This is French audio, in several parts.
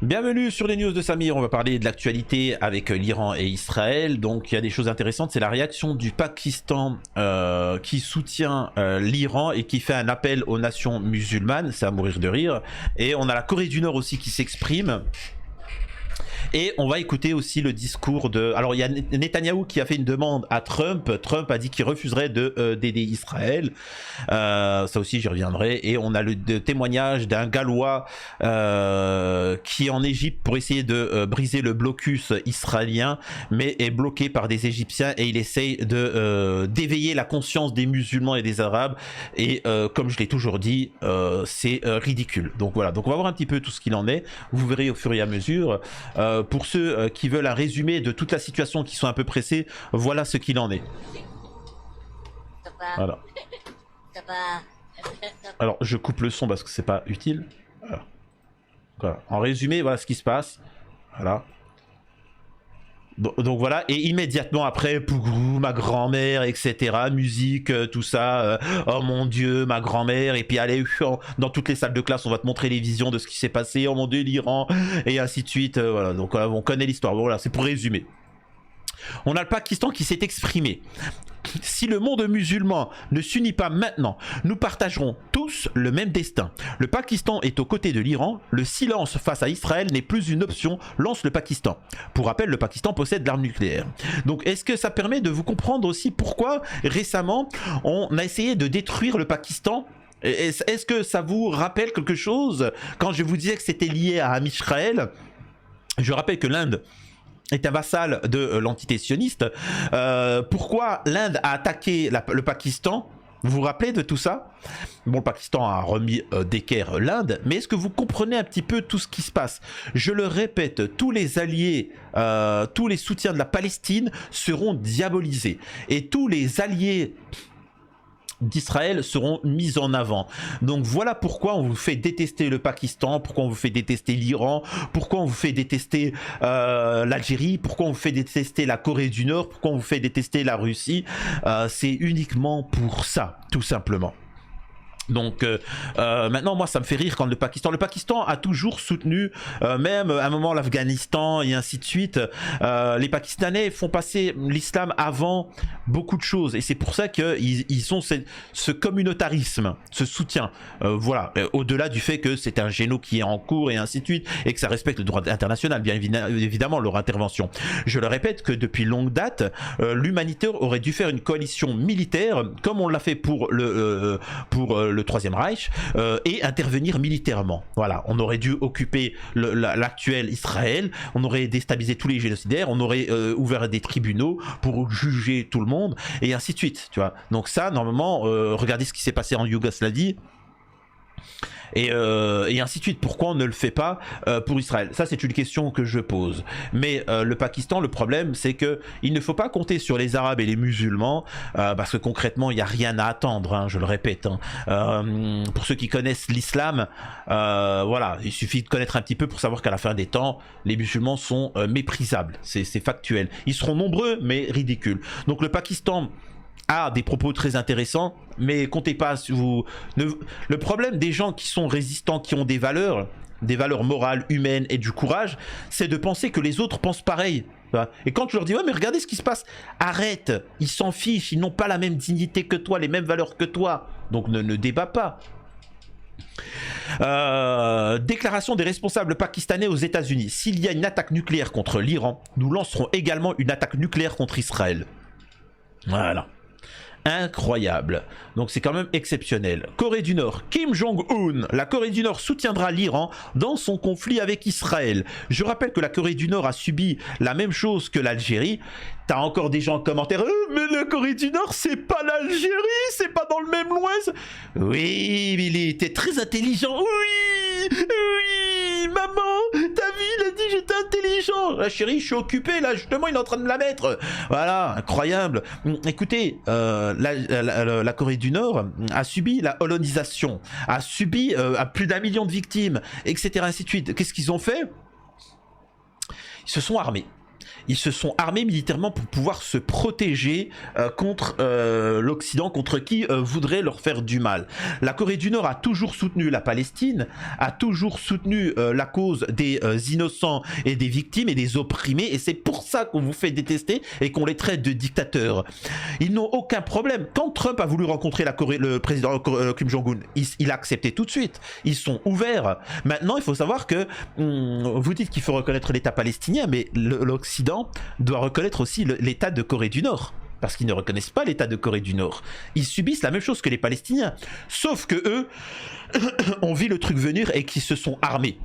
Bienvenue sur les news de Samir, on va parler de l'actualité avec l'Iran et Israël. Donc il y a des choses intéressantes, c'est la réaction du Pakistan qui soutient l'Iran et qui fait un appel aux nations musulmanes, c'est à mourir de rire. Et on a la Corée du Nord aussi qui s'exprime. Et on va écouter aussi le discours de... Alors il y a Netanyahou qui a fait une demande à Trump. Trump a dit qu'il refuserait d'aider Israël. Ça aussi j'y reviendrai. Et on a le témoignage d'un Gallois qui est en Égypte pour essayer de briser le blocus israélien, mais est bloqué par des Égyptiens et il essaye d'éveiller la conscience des musulmans et des Arabes. Et comme je l'ai toujours dit, c'est ridicule. Donc voilà, donc on va voir un petit peu tout ce qu'il en est. Vous verrez au fur et à mesure. Pour ceux qui veulent un résumé de toute la situation, qui sont un peu pressés, voilà ce qu'il en est. Voilà. Alors je coupe le son parce que c'est pas utile. Voilà. En résumé, voilà ce qui se passe. Voilà. Donc voilà, et immédiatement après, Pougrou, ma grand-mère, etc., musique, tout ça, oh mon dieu, ma grand-mère, et puis allez, dans toutes les salles de classe, on va te montrer les visions de ce qui s'est passé, oh mon dieu, l'Iran, et ainsi de suite, voilà, donc on connaît l'histoire, voilà, c'est pour résumer. On a le Pakistan qui s'est exprimé. Si le monde musulman ne s'unit pas maintenant, nous partagerons tous le même destin. Le Pakistan est aux côtés de l'Iran. Le silence face à Israël n'est plus une option, lance le Pakistan. Pour rappel, le Pakistan possède l'arme nucléaire. Donc est-ce que ça permet de vous comprendre aussi pourquoi récemment on a essayé de détruire le Pakistan? Est-ce que ça vous rappelle quelque chose? Quand je vous disais que c'était lié à Israël, je rappelle que l'Inde est un vassal de l'entité sioniste. Pourquoi l'Inde a attaqué le Pakistan? Vous vous rappelez de tout ça? Bon, le Pakistan a remis d'équerre l'Inde, mais est-ce que vous comprenez un petit peu tout ce qui se passe? Je le répète, tous les alliés, tous les soutiens de la Palestine seront diabolisés. Et tous les alliés d'Israël seront mis en avant. Donc voilà pourquoi on vous fait détester le Pakistan, pourquoi on vous fait détester l'Iran, pourquoi on vous fait détester l'Algérie, pourquoi on vous fait détester la Corée du Nord, pourquoi on vous fait détester la Russie. C'est uniquement pour ça, tout simplement. Donc maintenant moi ça me fait rire quand le Pakistan a toujours soutenu même à un moment l'Afghanistan et ainsi de suite. Les Pakistanais font passer l'islam avant beaucoup de choses et c'est pour ça qu'ils ont ce communautarisme, ce soutien, voilà, au-delà du fait que c'est un génocide qui est en cours et ainsi de suite et que ça respecte le droit international, bien évidemment leur intervention. Je le répète que depuis longue date l'humanité aurait dû faire une coalition militaire comme on l'a fait pour le Troisième Reich et intervenir militairement. Voilà, on aurait dû occuper l'actuel Israël, on aurait déstabilisé tous les génocidaires, on aurait ouvert des tribunaux pour juger tout le monde et ainsi de suite. Tu vois. Donc ça, normalement, regardez ce qui s'est passé en Yougoslavie. Et ainsi de suite. Pourquoi on ne le fait pas pour Israël? Ça c'est une question que je pose. Mais le Pakistan, le problème c'est que il ne faut pas compter sur les Arabes et les musulmans parce que concrètement il n'y a rien à attendre, hein, je le répète. Hein. Pour ceux qui connaissent l'islam, voilà, il suffit de connaître un petit peu pour savoir qu'à la fin des temps, les musulmans sont méprisables. C'est factuel. Ils seront nombreux mais ridicules. Donc le Pakistan a des propos très intéressants, mais comptez pas sur vous. Le problème des gens qui sont résistants, qui ont des valeurs morales, humaines et du courage, c'est de penser que les autres pensent pareil. Et quand je leur dis ouais mais regardez ce qui se passe, arrête, ils s'en fichent, ils n'ont pas la même dignité que toi, les mêmes valeurs que toi, donc ne débat pas. Déclaration des responsables pakistanais aux États-Unis. S'il y a une attaque nucléaire contre l'Iran, nous lancerons également une attaque nucléaire contre Israël. Voilà. Incroyable. Donc c'est quand même exceptionnel. Corée du Nord, Kim Jong-un. La Corée du Nord soutiendra l'Iran dans son conflit avec Israël. Je rappelle que la Corée du Nord a subi la même chose que l'Algérie. T'as encore des gens en commentaire, mais la Corée du Nord c'est pas l'Algérie, c'est pas dans le même ouest. Oui Billy, t'es très intelligent. Oui maman, t'as vu, il a dit j'étais intelligent. La chérie, je suis occupé là, justement il est en train de me la mettre. Voilà, incroyable. Écoutez, la Corée du Nord a subi la colonisation, a subi plus d'1 million de victimes, etc. ainsi de suite. Qu'est-ce qu'ils ont fait? Ils se sont armés. ils se sont armés militairement pour pouvoir se protéger contre l'Occident, contre qui voudrait leur faire du mal. La Corée du Nord a toujours soutenu la Palestine, a toujours soutenu la cause des innocents et des victimes et des opprimés, et c'est pour ça qu'on vous fait détester et qu'on les traite de dictateurs. Ils n'ont aucun problème. Quand Trump a voulu rencontrer le président Kim Jong-un, il a accepté tout de suite. Ils sont ouverts. Maintenant, il faut savoir que vous dites qu'il faut reconnaître l'État palestinien, mais l'Occident doit reconnaître aussi l'État de Corée du Nord. Parce qu'ils ne reconnaissent pas l'État de Corée du Nord. Ils subissent la même chose que les Palestiniens. Sauf que eux ont vu le truc venir et qu'ils se sont armés.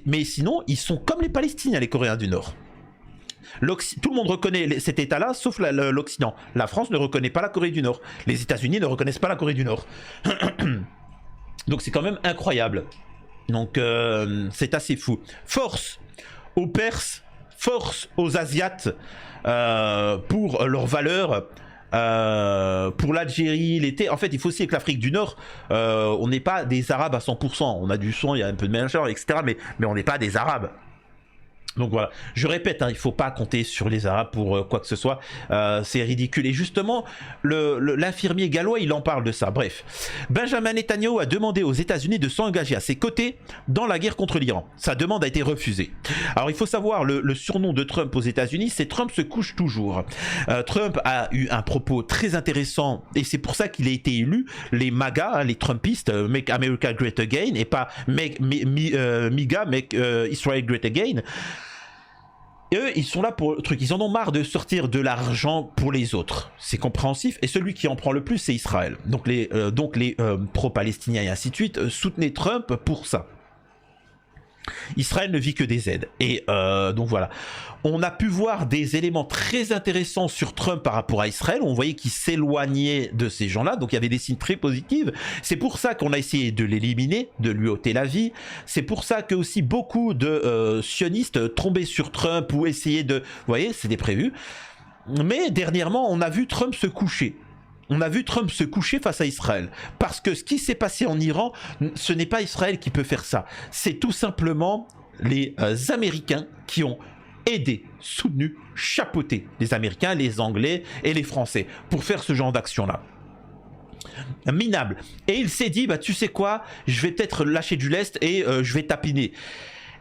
Mais sinon, ils sont comme les Palestiniens, les Coréens du Nord. Tout le monde reconnaît cet État-là, sauf l'Occident. La France ne reconnaît pas la Corée du Nord. Les États-Unis ne reconnaissent pas la Corée du Nord. Donc c'est quand même incroyable. Donc c'est assez fou. Force aux Perses, force aux Asiates pour leurs valeurs. Pour l'Algérie, l'été, en fait il faut aussi que l'Afrique du Nord, on n'est pas des Arabes à 100%, on a du sang, il y a un peu de mélange, etc. Mais on n'est pas des Arabes. Donc voilà, je répète, hein, il ne faut pas compter sur les Arabes pour quoi que ce soit, c'est ridicule. Et justement, l'infirmier gallois, il en parle de ça. Bref, Benjamin Netanyahu a demandé aux États-Unis de s'engager à ses côtés dans la guerre contre l'Iran. Sa demande a été refusée. Alors il faut savoir, le surnom de Trump aux États-Unis, c'est Trump se couche toujours. Trump a eu un propos très intéressant et c'est pour ça qu'il a été élu. Les MAGA, les Trumpistes, Make America Great Again, et pas MIGA, Make Israel Great Again. Et eux, ils sont là pour le truc. Ils en ont marre de sortir de l'argent pour les autres. C'est compréhensif. Et celui qui en prend le plus, c'est Israël. Donc les pro-palestiniens et ainsi de suite soutenaient Trump pour ça. Israël ne vit que des aides. Et donc voilà. On a pu voir des éléments très intéressants sur Trump par rapport à Israël. On voyait qu'il s'éloignait de ces gens-là. Donc il y avait des signes très positifs. C'est pour ça qu'on a essayé de l'éliminer, de lui ôter la vie. C'est pour ça que aussi beaucoup de sionistes tombaient sur Trump ou essayaient de... Vous voyez, c'était prévu. Mais dernièrement, on a vu Trump se coucher. On a vu Trump se coucher face à Israël. Parce que ce qui s'est passé en Iran, ce n'est pas Israël qui peut faire ça. C'est tout simplement les Américains qui ont aidé, soutenu, chapeauté les Américains, les Anglais et les Français pour faire ce genre d'action-là. Minable. Et il s'est dit, bah tu sais quoi, je vais peut-être lâcher du lest et je vais tapiner.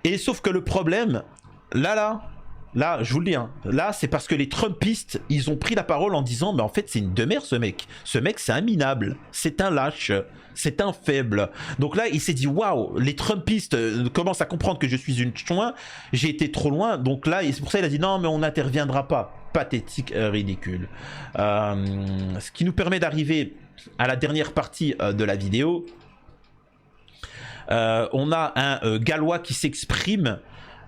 Et sauf que le problème, là, je vous le dis, hein, là, c'est parce que les Trumpistes, ils ont pris la parole en disant, mais en fait, c'est une demeure, ce mec. Ce mec, c'est un minable, c'est un lâche, c'est un faible. Donc là, il s'est dit, waouh, les Trumpistes commencent à comprendre que je suis une chouin, j'ai été trop loin. Donc là, c'est pour ça qu'il a dit, non, mais on n'interviendra pas. Pathétique, ridicule. Ce qui nous permet d'arriver à la dernière partie de la vidéo. On a un Gallois qui s'exprime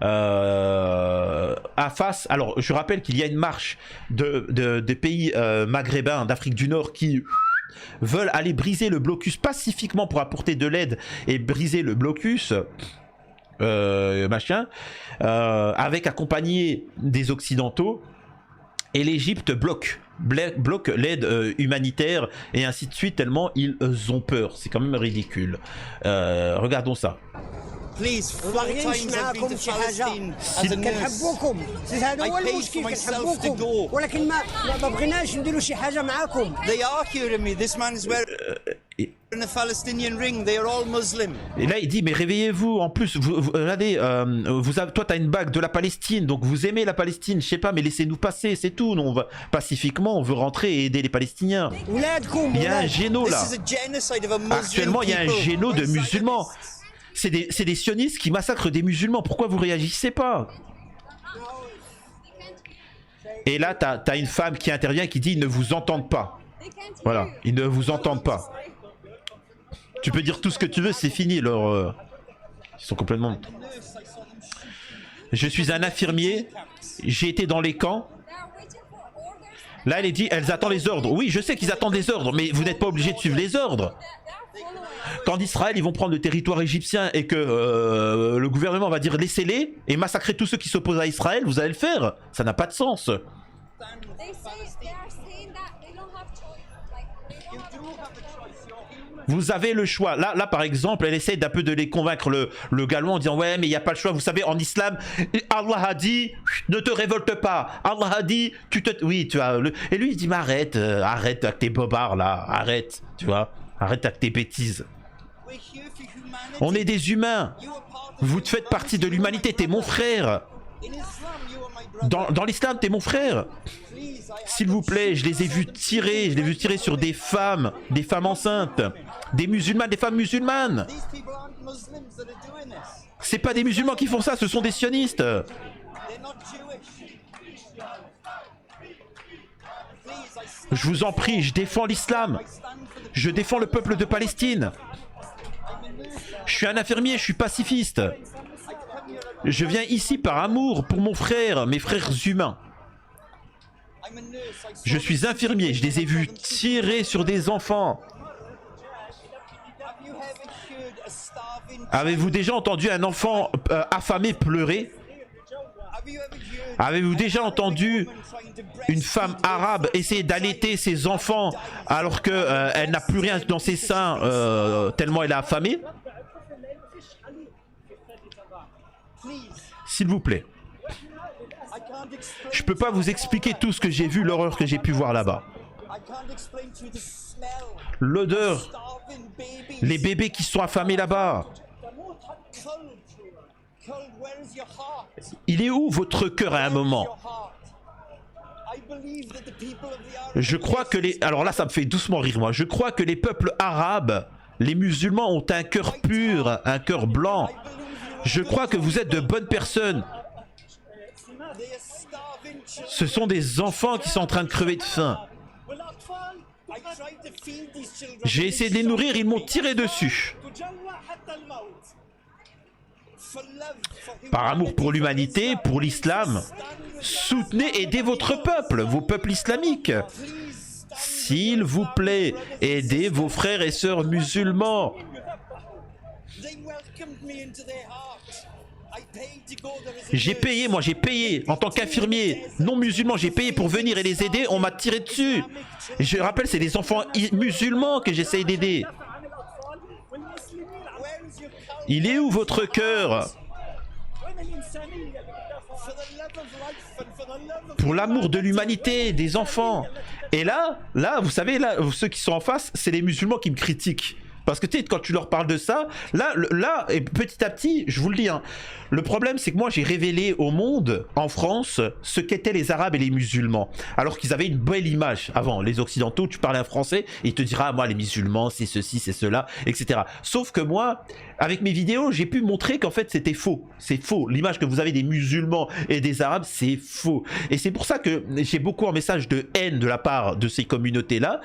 à face. Alors je rappelle qu'il y a une marche de pays maghrébins d'Afrique du Nord qui veulent aller briser le blocus pacifiquement pour apporter de l'aide et briser le blocus avec accompagné des Occidentaux, et l'Égypte bloque l'aide humanitaire et ainsi de suite tellement ils ont peur. C'est quand même ridicule. Regardons ça. Please, 4 times I've been to Palestine as a كنحبوكم هذا هو المشكل كنحبوكم ولكن ما بغيناش نديروا شي حاجه معاكم. They are curing me. This man is wearing a Palestinian ring. They are all Muslim. Et là il dit mais réveillez-vous, en plus regardez, toi t'as une bague de la Palestine, donc vous aimez la Palestine, je sais pas, mais laissez-nous passer, c'est tout. Nous on va pacifiquement, on veut rentrer et aider les Palestiniens. Il y a un géno là. Actuellement il y a un géno de musulmans. C'est des sionistes qui massacrent des musulmans. Pourquoi vous réagissez pas? Et là, t'as une femme qui intervient qui dit ils ne vous entendent pas. Voilà, ils ne vous entendent pas. Tu peux dire tout ce que tu veux, c'est fini. Ils sont complètement... Je suis un infirmier, j'ai été dans les camps. Là, elle dit, elles attendent les ordres. Oui, je sais qu'ils attendent les ordres, mais vous n'êtes pas obligé de suivre les ordres. Quand Israël, ils vont prendre le territoire égyptien et que le gouvernement va dire laissez-les et massacrer tous ceux qui s'opposent à Israël, vous allez le faire. Ça n'a pas de sens. Vous avez le choix. Là par exemple, elle essaie d'un peu de les convaincre le gallois en disant ouais mais il n'y a pas le choix. Vous savez en islam, Allah a dit ne te révolte pas. Allah a dit oui tu vois. Et lui il dit mais arrête, arrête avec tes bobards là, arrête, tu vois, arrête avec tes bêtises. On est des humains. Vous faites partie de l'humanité. T'es mon frère. Dans l'islam, t'es mon frère. S'il vous plaît, je les ai vus tirer. Je les ai vus tirer sur des femmes enceintes, des musulmanes, des femmes musulmanes. C'est pas des musulmans qui font ça, ce sont des sionistes. Je vous en prie, je défends l'islam. Je défends le peuple de Palestine. Je suis un infirmier, je suis pacifiste. Je viens ici par amour pour mon frère, mes frères humains. Je suis infirmier, je les ai vus tirer sur des enfants. Avez-vous déjà entendu un enfant affamé pleurer? Avez-vous déjà entendu une femme arabe essayer d'allaiter ses enfants alors qu'elle n'a plus rien dans ses seins tellement elle est affamée? S'il vous plaît. Je peux pas vous expliquer tout ce que j'ai vu, l'horreur que j'ai pu voir là-bas. L'odeur, les bébés qui sont affamés là-bas. Il est où votre cœur à un moment? Je crois que les... Alors là ça me fait doucement rire moi. Je crois que les peuples arabes, les musulmans ont un cœur pur, un cœur blanc. Je crois que vous êtes de bonnes personnes. Ce sont des enfants qui sont en train de crever de faim. J'ai essayé de les nourrir, ils m'ont tiré dessus. Par amour pour l'humanité, pour l'islam, soutenez, aidez votre peuple, vos peuples islamiques. S'il vous plaît, aidez vos frères et sœurs musulmans. J'ai payé, moi j'ai payé en tant qu'infirmier non musulman, j'ai payé pour venir et les aider, on m'a tiré dessus. Et je rappelle, c'est des enfants musulmans que j'essaye d'aider. Il est où votre cœur? Pour l'amour de l'humanité, des enfants. Et là, vous savez, là, ceux qui sont en face, c'est les musulmans qui me critiquent. Parce que tu sais, quand tu leur parles de ça, là, et petit à petit, je vous le dis, hein, le problème c'est que moi j'ai révélé au monde, en France, ce qu'étaient les Arabes et les musulmans. Alors qu'ils avaient une belle image avant. Les Occidentaux, tu parlais un Français, et il te dira, ah, moi les musulmans, c'est ceci, c'est cela, etc. Sauf que moi, avec mes vidéos, j'ai pu montrer qu'en fait c'était faux. C'est faux. L'image que vous avez des musulmans et des Arabes, c'est faux. Et c'est pour ça que j'ai beaucoup un message de haine de la part de ces communautés-là.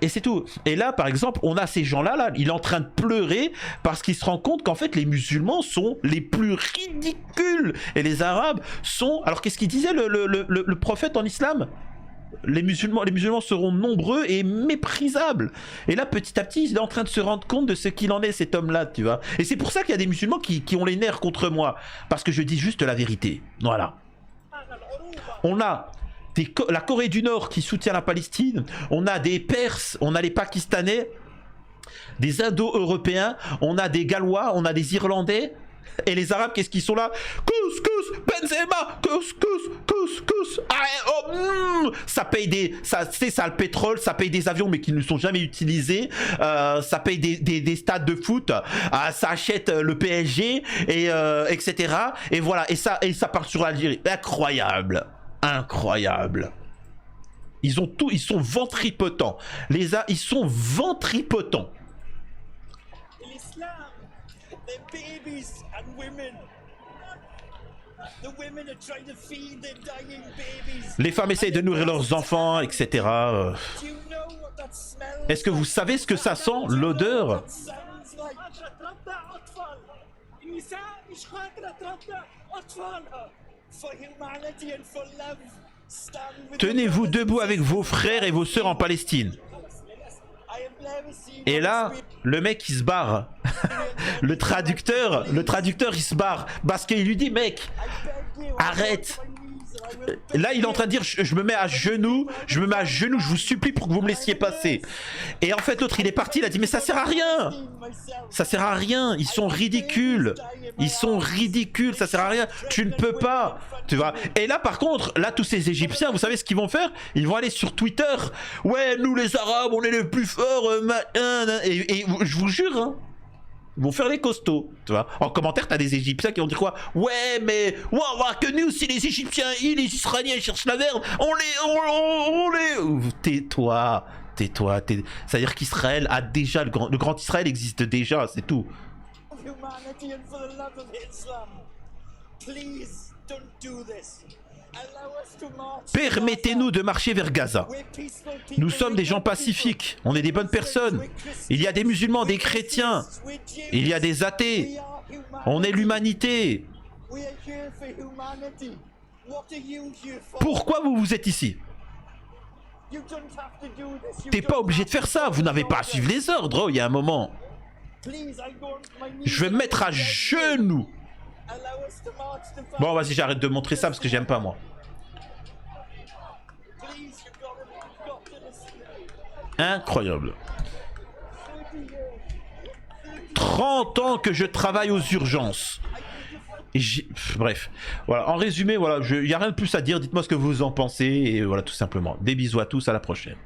Et c'est tout. Et là, par exemple, on a ces gens-là, là, il est en train de pleurer parce qu'il se rend compte qu'en fait les musulmans sont les plus ridicules et les Arabes sont... Alors qu'est-ce qu'il disait le prophète en islam? Les musulmans seront nombreux et méprisables. Et là, petit à petit, il est en train de se rendre compte de ce qu'il en est, cet homme-là, tu vois. Et c'est pour ça qu'il y a des musulmans qui ont les nerfs contre moi. Parce que je dis juste la vérité. Voilà. On a la Corée du Nord qui soutient la Palestine. On a des Perses, on a les Pakistanais, des Indo-Européens, on a des Gallois, on a des Irlandais. Et les Arabes, qu'est-ce qu'ils sont là? Couscous, Benzema, couscous. Ça paye ça le pétrole, ça paye des avions mais qui ne sont jamais utilisés. Ça paye des stades de foot. Ça achète le PSG et etc. Et voilà. Et ça part sur l'Algérie. Incroyable. Ils sont ventripotents. Ils sont ventripotents. Les femmes essayent de nourrir leurs enfants, etc. Est-ce que vous savez ce que ça sent, l'odeur? Tenez-vous debout avec vos frères et vos sœurs en Palestine. Et là, le mec il se barre. le traducteur il se barre parce qu'il lui dit mec, arrête. Là, il est en train de dire, je me mets à genoux, je vous supplie pour que vous me laissiez passer. Et en fait, l'autre, il est parti, il a dit, mais ça sert à rien. Ça sert à rien, ils sont ridicules. Ils sont ridicules, ça sert à rien. Tu ne peux pas, tu vois. Et là, par contre, là, tous ces Égyptiens, vous savez ce qu'ils vont faire? Ils vont aller sur Twitter. Ouais, nous les Arabes, on est les plus forts. Et je vous jure, hein. Ils vont faire les costauds, tu vois. En commentaire, t'as des Égyptiens qui vont dire quoi? Ouais, mais que nous, si les Égyptiens et les Israéliens cherchent la merde, on les... Tais-toi, tais-toi. C'est-à-dire qu'Israël a déjà... Le grand Israël existe déjà, c'est tout. Permettez-nous de marcher vers Gaza. Nous sommes des gens pacifiques, on est des bonnes personnes. Il y a des musulmans, des chrétiens, il y a des athées. On est l'humanité. Pourquoi vous êtes ici? T'es pas obligé de faire ça, vous n'avez pas à suivre les ordres, il y a un moment. Je vais me mettre à genoux. Bon, vas-y, j'arrête de montrer ça parce que j'aime pas, moi. Incroyable. 30 ans que je travaille aux urgences. Bref, voilà, en résumé, voilà, il n'y a rien de plus à dire. Dites-moi ce que vous en pensez et voilà, tout simplement. Des bisous à tous, à la prochaine.